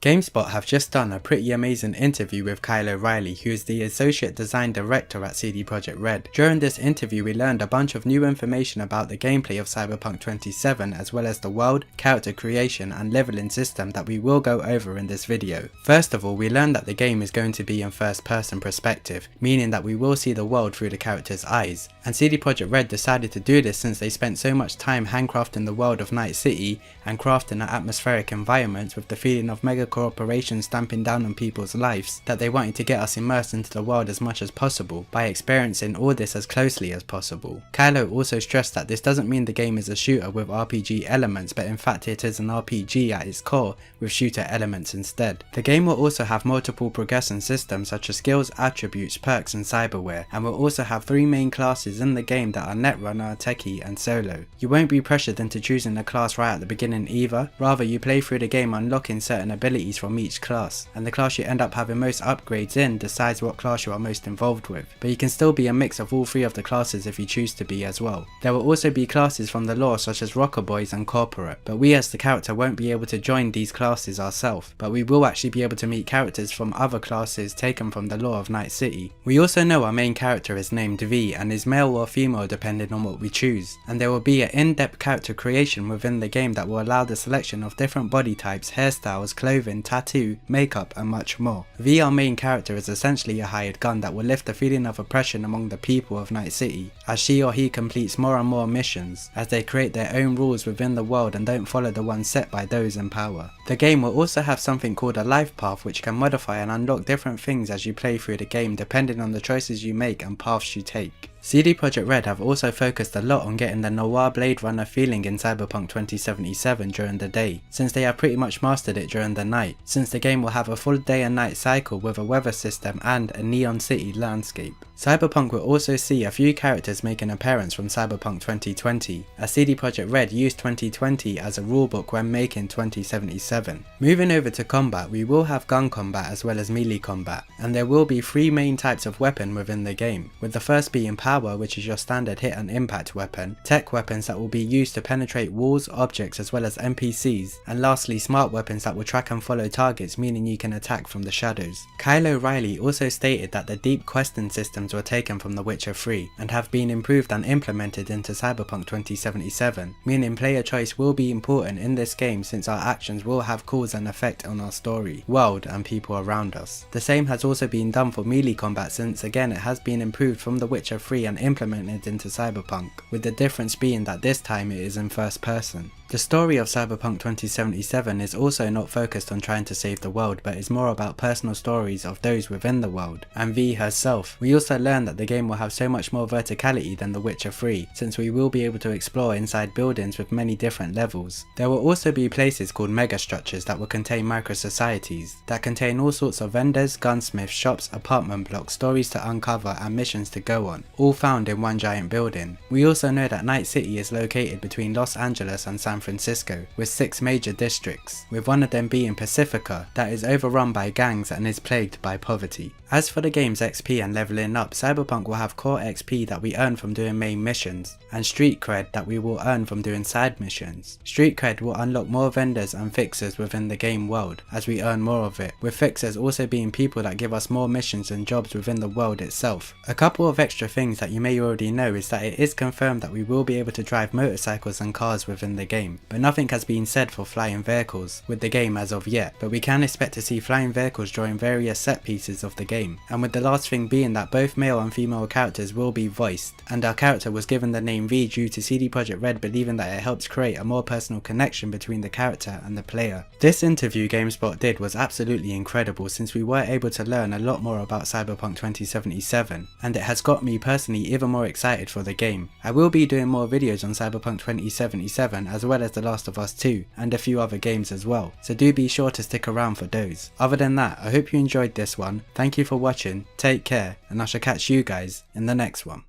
Gamespot have just done a pretty amazing interview with Kylo Riley, who is the Associate Design Director at CD Projekt Red. During this interview we learned a bunch of new information about the gameplay of Cyberpunk 27 as well as the world, character creation and leveling system that we will go over in this video. First of all, we learned that the game is going to be in first person perspective, meaning that we will see the world through the character's eyes. And CD Projekt Red decided to do this since they spent so much time handcrafting the world of Night City and crafting an atmospheric environment with the feeling of mega corporations stamping down on people's lives, that they wanted to get us immersed into the world as much as possible by experiencing all this as closely as possible. Kylo also stressed that this doesn't mean the game is a shooter with RPG elements, but in fact it is an RPG at its core with shooter elements instead. The game will also have multiple progression systems such as skills, attributes, perks and cyberware, and will also have 3 main classes in the game that are Netrunner, Techie and Solo. You won't be pressured into choosing a class right at the beginning either, rather you play through the game unlocking certain abilities from each class, and the class you end up having most upgrades in decides what class you are most involved with, but you can still be a mix of all 3 of the classes if you choose to be as well. There will also be classes from the lore such as Rocker Boys and Corporate, but we as the character won't be able to join these classes ourselves, but we will actually be able to meet characters from other classes taken from the lore of Night City. We also know our main character is named V and is male or female depending on what we choose, and there will be an in-depth character creation within the game that will allow the selection of different body types, hairstyles, clothing, tattoo, makeup and much more. V, our main character, is essentially a hired gun that will lift the feeling of oppression among the people of Night City, as she or he completes more and more missions, as they create their own rules within the world and don't follow the ones set by those in power. The game will also have something called a life path which can modify and unlock different things as you play through the game depending on the choices you make and paths you take. CD Projekt Red have also focused a lot on getting the noir Blade Runner feeling in Cyberpunk 2077 during the day, since they have pretty much mastered it during the night, since the game will have a full day and night cycle with a weather system and a neon city landscape. Cyberpunk will also see a few characters make an appearance from Cyberpunk 2020, as CD Projekt Red used 2020 as a rulebook when making 2077. Moving over to combat, we will have gun combat as well as melee combat, and there will be 3 main types of weapon within the game, with the first being power, which is your standard hit and impact weapon, tech weapons that will be used to penetrate walls, objects as well as NPCs, and lastly smart weapons that will track and follow targets, meaning you can attack from the shadows. Kylo Riley also stated that the deep questing systems were taken from The Witcher 3 and have been improved and implemented into Cyberpunk 2077, meaning player choice will be important in this game since our actions will have cause and effect on our story, world and people around us. The same has also been done for melee combat since again it has been improved from The Witcher 3 and implemented into Cyberpunk, with the difference being that this time it is in first person. The story of Cyberpunk 2077 is also not focused on trying to save the world, but is more about personal stories of those within the world, and V herself. We also learn that the game will have so much more verticality than The Witcher 3, since we will be able to explore inside buildings with many different levels. There will also be places called megastructures that will contain micro-societies, that contain all sorts of vendors, gunsmiths, shops, apartment blocks, stories to uncover and missions to go on, all found in one giant building. We also know that Night City is located between Los Angeles and San Francisco, with 6 major districts, with one of them being Pacifica, that is overrun by gangs and is plagued by poverty. As for the game's XP and leveling up, Cyberpunk will have core XP that we earn from doing main missions, and street cred that we will earn from doing side missions. Street cred will unlock more vendors and fixers within the game world, as we earn more of it, with fixers also being people that give us more missions and jobs within the world itself. A couple of extra things that you may already know is that it is confirmed that we will be able to drive motorcycles and cars within the game, but nothing has been said for flying vehicles with the game as of yet, but we can expect to see flying vehicles during various set pieces of the game, and with the last thing being that both male and female characters will be voiced, and our character was given the name V due to CD Projekt Red believing that it helps create a more personal connection between the character and the player. This interview Gamespot did was absolutely incredible since we were able to learn a lot more about Cyberpunk 2077, and it has got me personally even more excited for the game. I will be doing more videos on Cyberpunk 2077 as well as The Last of Us 2 and a few other games as well, so do be sure to stick around for those. Other than that, I hope you enjoyed this one, thank you for watching, take care, and I shall catch you guys in the next one.